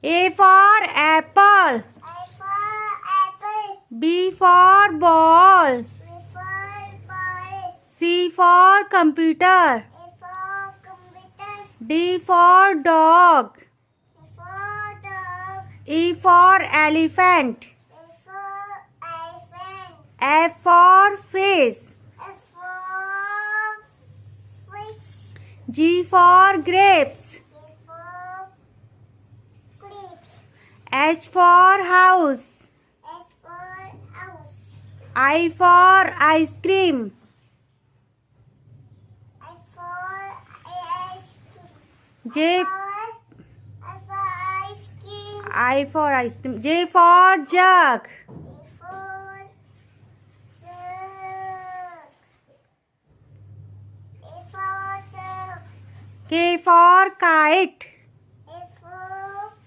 A for apple. A for apple. B for ball. B for ball. C for computer. A for computer. D for dog. A for dog. E for elephant. A for elephant. F for fish. A for fish. G for grapes. A for grapes. H for house. A for house. I for ice cream. A for ice cream. J A for ice cream. I for ice cream. J for jug. A for jug. A for jug. K for kite.